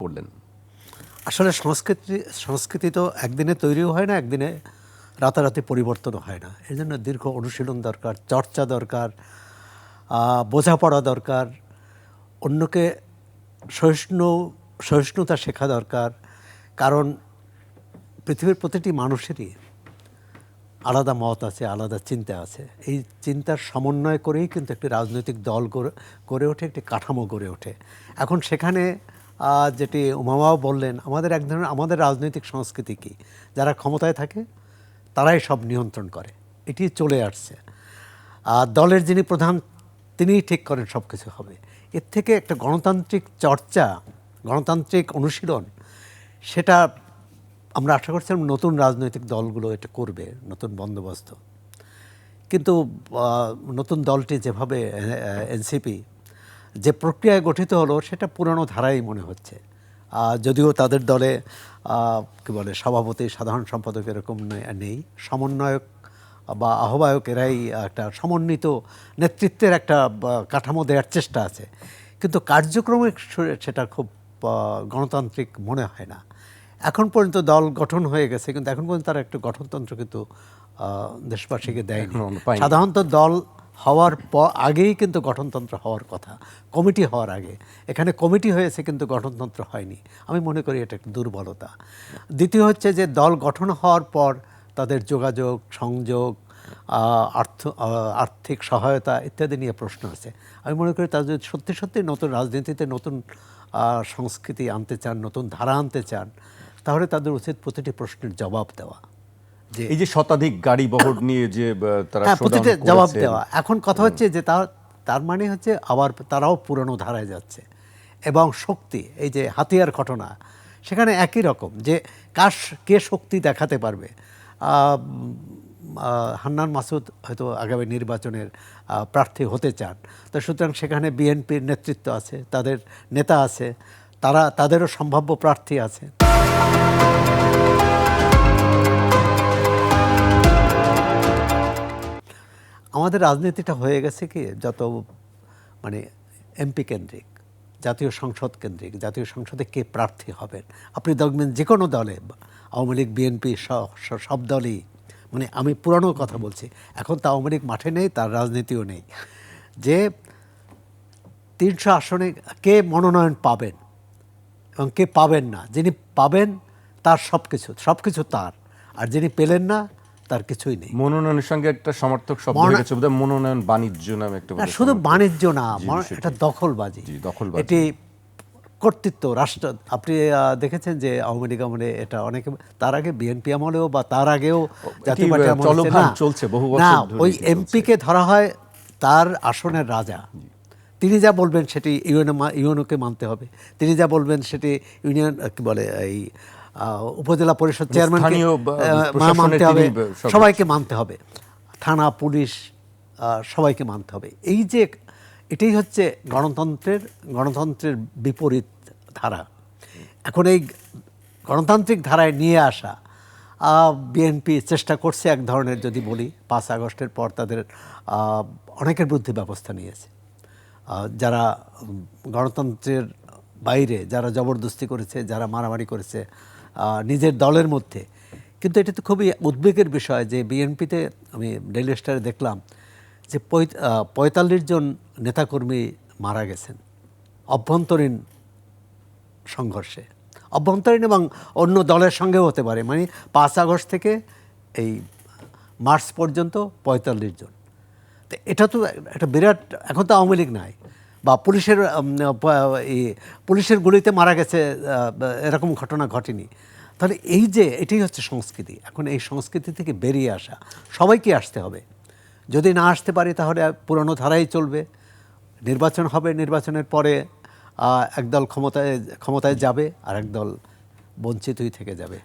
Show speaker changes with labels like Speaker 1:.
Speaker 1: করলেন?
Speaker 2: আসলে সংস্কৃতি তো একদিনে তৈরিও হয় না, একদিনে রাতারাতি পরিবর্তনও হয় না। এই জন্য দীর্ঘ অনুশীলন দরকার, চর্চা দরকার, বোঝাপড়া দরকার, অন্যকে সহিষ্ণুতা শেখা দরকার। কারণ পৃথিবীর প্রতিটি মানুষেরই আলাদা মত আছে, আলাদা চিন্তা আছে। এই চিন্তার সমন্বয় করেই কিন্তু একটি রাজনৈতিক দল গড়ে ওঠে, একটি কাঠামো গড়ে ওঠে। এখন সেখানে যেটি উমামাও বললেন, আমাদের রাজনৈতিক সংস্কৃতি কি, যারা ক্ষমতায় থাকে তারাই সব নিয়ন্ত্রণ করে, এটি চলে আসছে। দলের যিনি প্রধান তিনিই ঠিক করেন সব কিছু হবে। এর থেকে একটা গণতান্ত্রিক চর্চা, গণতান্ত্রিক অনুশীলন, সেটা আমরা আশা করছিলাম নতুন রাজনৈতিক দলগুলো এটা করবে, নতুন বন্দোবস্ত। কিন্তু নতুন দলটি যেভাবে এনসিপি যে প্রক্রিয়ায় গঠিত হলো, সেটা পুরনো ধারাই মনে হচ্ছে। যদিও তাদের দলে কী বলে সভাপতি, সাধারণ সম্পাদক এরকম নেই, সমন্বয়ক বা আহ্বায়ক, এরাই একটা সমন্বিত নেতৃত্বের একটা কাঠামো দেওয়ার চেষ্টা আছে। কিন্তু কার্যক্রমে সেটা খুব গণতান্ত্রিক মনে হয় না। এখন পর্যন্ত দল গঠন হয়ে গেছে, কিন্তু এখন পর্যন্ত তারা একটা গঠনতন্ত্র কিন্তু দেশবাসীকে দেয়নি। সাধারণত দল হওয়ার আগেই কিন্তু গঠনতন্ত্র হওয়ার কথা, কমিটি হওয়ার আগে। এখানে কমিটি হয়েছে কিন্তু গঠনতন্ত্র হয়নি। আমি মনে করি এটা একটা দুর্বলতা। দ্বিতীয় হচ্ছে যে দল গঠন হওয়ার পর তাদের যোগাযোগ, সংযোগ, আর্থিক সহায়তা ইত্যাদি নিয়ে প্রশ্ন আছে। আমি মনে করি তারা যদি সত্যি সত্যি নতুন রাজনীতিতে নতুন সংস্কৃতি আনতে চান, নতুন ধারা আনতে চান, তাহলে তাদের উচিত প্রতিটি প্রশ্নের জবাব দেওয়া।
Speaker 1: যে এই যে শতাধিক গাড়ি বহর নিয়ে যে তারা
Speaker 2: প্রতিটি জবাব দেওয়া। এখন কথা হচ্ছে যে তার মানে হচ্ছে আবার তারাও পুরনো ধারায় যাচ্ছে। এবং শক্তি, এই যে হাতিয়ার ঘটনা, সেখানে একই রকম, যে কে শক্তি দেখাতে পারবে। হান্নান মাসুদ হয়তো আগামী নির্বাচনের প্রার্থী হতে চান, তো সুতরাং সেখানে বিএনপির নেতৃত্ব আছে, তাদের নেতা আছে, তাদেরও সম্ভাব্য প্রার্থী আছে। আমাদের রাজনীতিটা হয়ে গেছে কি, যত মানে এমপি কেন্দ্রিক, জাতীয় সংসদ কেন্দ্রিক, জাতীয় সংসদে কে প্রার্থী হবেন। আপনি দেখবেন যে কোনো দলে, আওয়ামী লীগ, বিএনপি, সব দলই, মানে আমি পুরানো কথা বলছি, এখন তো আওয়ামী লীগ মাঠে নেই, তার রাজনীতিও নেই, যে 300 আসনে কে মনোনয়ন পাবেন এবং কে পাবেন না। যিনি পাবেন তার সব কিছু তার, আর যিনি পেলেন না তার কিছুই নেই।
Speaker 1: মনোনয়নের সঙ্গে একটা সমর্থক শব্দ হয়ে গেছে বোধহয়, মনোনয়ন বাণিজ্য নামে একটা।
Speaker 2: শুধু বাণিজ্য না, এটা দখলবাজি, এটি কর্তৃত্ব রাষ্ট্র। আপনি দেখেছেন যে আওয়ামী লীগ আমলে এটা অনেকে, তার আগে বিএনপি আমলেও বা তার আগেও জাতীয় পার্টি
Speaker 1: চলছে বহু
Speaker 2: বছর না, ওই এমপিকে ধরা হয় তার আসনের রাজা। তিনি যা বলবেন সেটি ইউএনওকে মানতে হবে, তিনি যা বলবেন সেটি ইউনিয়ন কি বলে এই উপজেলা পরিষদ চেয়ারম্যানকে মানতে হবে, সবাইকে মানতে হবে, থানা পুলিশ সবাইকে মানতে হবে। এই যে এটাই হচ্ছে গণতন্ত্রের বিপরীত ধারা। এখন এই গণতান্ত্রিক ধারায় নিয়ে আসা বিএনপি চেষ্টা করছে এক ধরনের, যদি বলি 5 আগস্টের পর তাদের অনেকের বিরুদ্ধে ব্যবস্থা নিয়েছে, যারা গণতন্ত্রের বাইরে, যারা জবরদস্তি করেছে, যারা মারামারি করেছে নিজের দলের মধ্যে। কিন্তু এটা তো খুবই উদ্বেগের বিষয় যে বিএনপিতে আমি ডেইলি স্টারে দেখলাম যে 45 জন নেতাকর্মী মারা গেছেন অভ্যন্তরীণ সংঘর্ষে, অভ্যন্তরীণ এবং অন্য দলের সঙ্গেও হতে পারে। মানে 5 আগস্ট থেকে এই মার্চ পর্যন্ত 45 জন। তো এটা তো একটা বিরাট, এখন তো আওয়ামী লীগ নাই, বা পুলিশের গুলিতে মারা গেছে এরকম ঘটনা ঘটেনি। তাহলে এই যে এটাই হচ্ছে সংস্কৃতি। এখন এই সংস্কৃতি থেকে বেরিয়ে আসা, সবাইকে আসতে হবে। যদি না আসতে পারি তাহলে পুরনো ধারাই চলবে, নির্বাচন হবে, নির্বাচনের পরে একদল ক্ষমতায় যাবে আর একদল বঞ্চিতই থেকে যাবে।